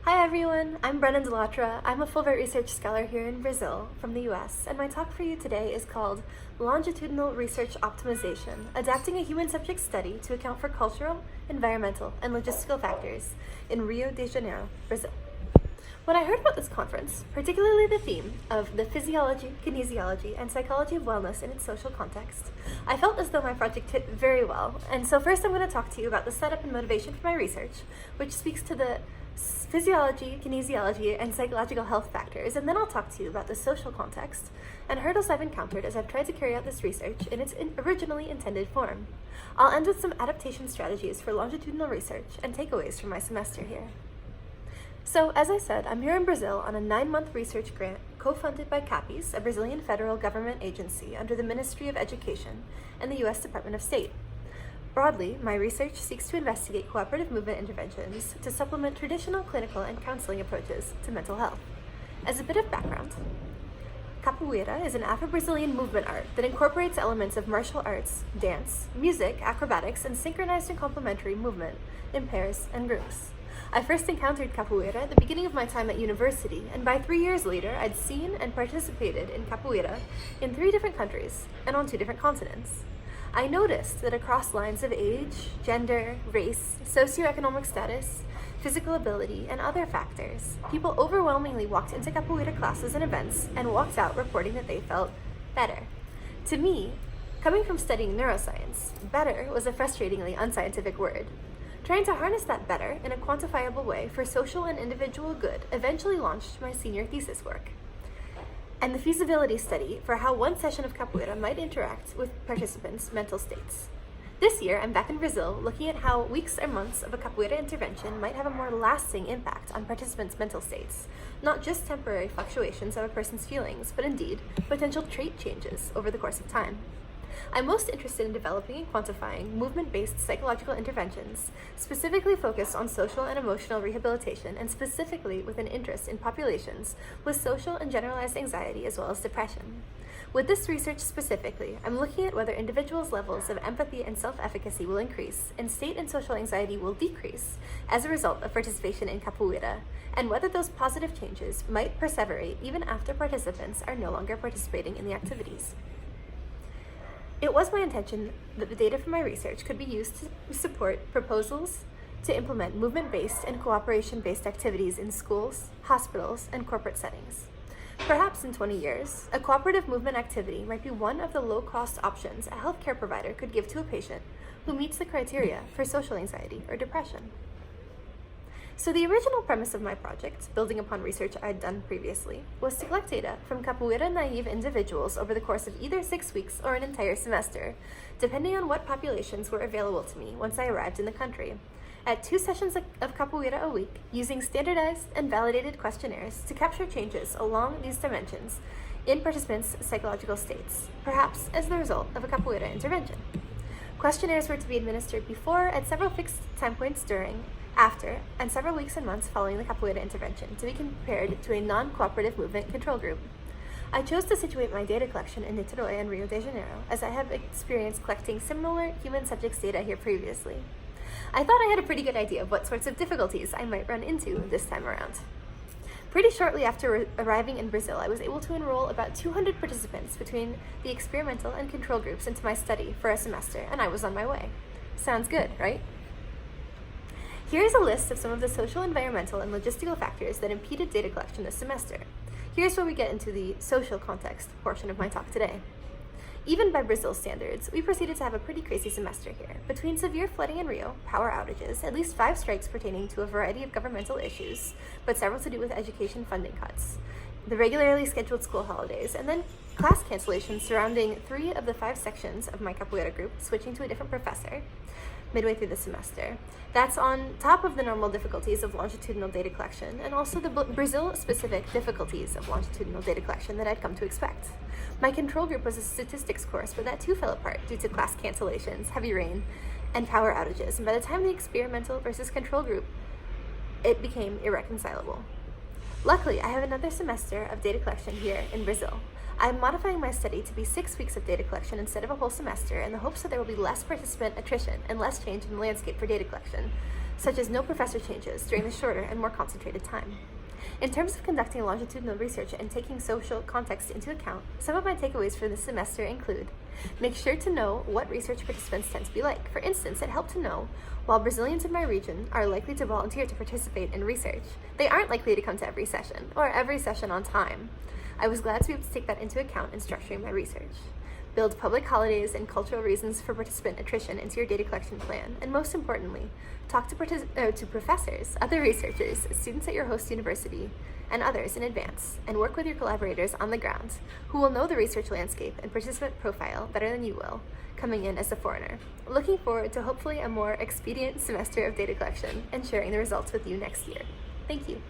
Hi everyone, I'm Brennan Delattre. I'm a Fulbright Research Scholar here in Brazil from the US, and my talk for you today is called Longitudinal Research Optimization, Adapting a Human Subject Study to Account for Cultural, Environmental, and Logistical Factors in Rio de Janeiro, Brazil. When I heard about this conference, particularly the theme of the physiology, kinesiology, and psychology of wellness in its social context, I felt as though my project fit very well. And so first I'm going to talk to you about the setup and motivation for my research, which speaks to the physiology, kinesiology, and psychological health factors, and then I'll talk to you about the social context and hurdles I've encountered as I've tried to carry out this research in its originally intended form. I'll end with some adaptation strategies for longitudinal research and takeaways from my semester here. So, as I said, I'm here in Brazil on a 9-month research grant co-funded by CAPES, a Brazilian federal government agency under the Ministry of Education and the U.S. Department of State. Broadly, my research seeks to investigate cooperative movement interventions to supplement traditional clinical and counseling approaches to mental health. As a bit of background, capoeira is an Afro-Brazilian movement art that incorporates elements of martial arts, dance, music, acrobatics, and synchronized and complementary movement in pairs and groups. I first encountered capoeira at the beginning of my time at university, and by 3 years later, I'd seen and participated in capoeira in 3 different countries and on 2 different continents. I noticed that across lines of age, gender, race, socioeconomic status, physical ability, and other factors, people overwhelmingly walked into capoeira classes and events and walked out reporting that they felt better. To me, coming from studying neuroscience, better was a frustratingly unscientific word. Trying to harness that better in a quantifiable way for social and individual good eventually launched my senior thesis work and the feasibility study for how one session of capoeira might interact with participants' mental states. This year, I'm back in Brazil looking at how weeks or months of a capoeira intervention might have a more lasting impact on participants' mental states, not just temporary fluctuations of a person's feelings, but indeed potential trait changes over the course of time. I'm most interested in developing and quantifying movement-based psychological interventions, specifically focused on social and emotional rehabilitation, and specifically with an interest in populations with social and generalized anxiety as well as depression. With this research specifically, I'm looking at whether individuals' levels of empathy and self-efficacy will increase, and state and social anxiety will decrease as a result of participation in capoeira, and whether those positive changes might perseverate even after participants are no longer participating in the activities. It was my intention that the data from my research could be used to support proposals to implement movement-based and cooperation-based activities in schools, hospitals, and corporate settings. Perhaps in 20 years, a cooperative movement activity might be one of the low-cost options a healthcare provider could give to a patient who meets the criteria for social anxiety or depression. So the original premise of my project, building upon research I'd done previously, was to collect data from capoeira-naive individuals over the course of either 6 weeks or an entire semester, depending on what populations were available to me once I arrived in the country, at 2 sessions of capoeira a week, using standardized and validated questionnaires to capture changes along these dimensions in participants' psychological states, perhaps as the result of a capoeira intervention. Questionnaires were to be administered before, at several fixed time points during, after, and several weeks and months following the capoeira intervention to be compared to a non-cooperative movement control group. I chose to situate my data collection in Niterói and Rio de Janeiro, as I have experienced collecting similar human subjects data here previously. I thought I had a pretty good idea of what sorts of difficulties I might run into this time around. Pretty shortly after arriving in Brazil, I was able to enroll about 200 participants between the experimental and control groups into my study for a semester, and I was on my way. Sounds good, right? Here's a list of some of the social, environmental, and logistical factors that impeded data collection this semester. Here's where we get into the social context portion of my talk today. Even by Brazil standards, we proceeded to have a pretty crazy semester here. Between severe flooding in Rio, power outages, at least 5 strikes pertaining to a variety of governmental issues, but several to do with education funding cuts, the regularly scheduled school holidays, and then class cancellations surrounding 3 of the 5 sections of my capoeira group switching to a different professor midway through the semester. That's on top of the normal difficulties of longitudinal data collection and also the Brazil-specific difficulties of longitudinal data collection that I'd come to expect. My control group was a statistics course, but that too fell apart due to class cancellations, heavy rain, and power outages, and by the time the experimental versus control group, it became irreconcilable. Luckily, I have another semester of data collection here in Brazil. I'm modifying my study to be 6 weeks of data collection instead of a whole semester in the hopes that there will be less participant attrition and less change in the landscape for data collection. such as no professor changes during the shorter and more concentrated time. In terms of conducting longitudinal research and taking social context into account, some of my takeaways for this semester include: make sure to know what research participants tend to be like. For instance, it helped to know, while Brazilians in my region are likely to volunteer to participate in research, they aren't likely to come to every session, or every session on time. I was glad to be able to take that into account in structuring my research. Build public holidays and cultural reasons for participant attrition into your data collection plan, and most importantly, talk to professors, other researchers, students at your host university, and others in advance, and work with your collaborators on the ground, who will know the research landscape and participant profile better than you will, coming in as a foreigner. Looking forward to hopefully a more expedient semester of data collection and sharing the results with you next year. Thank you.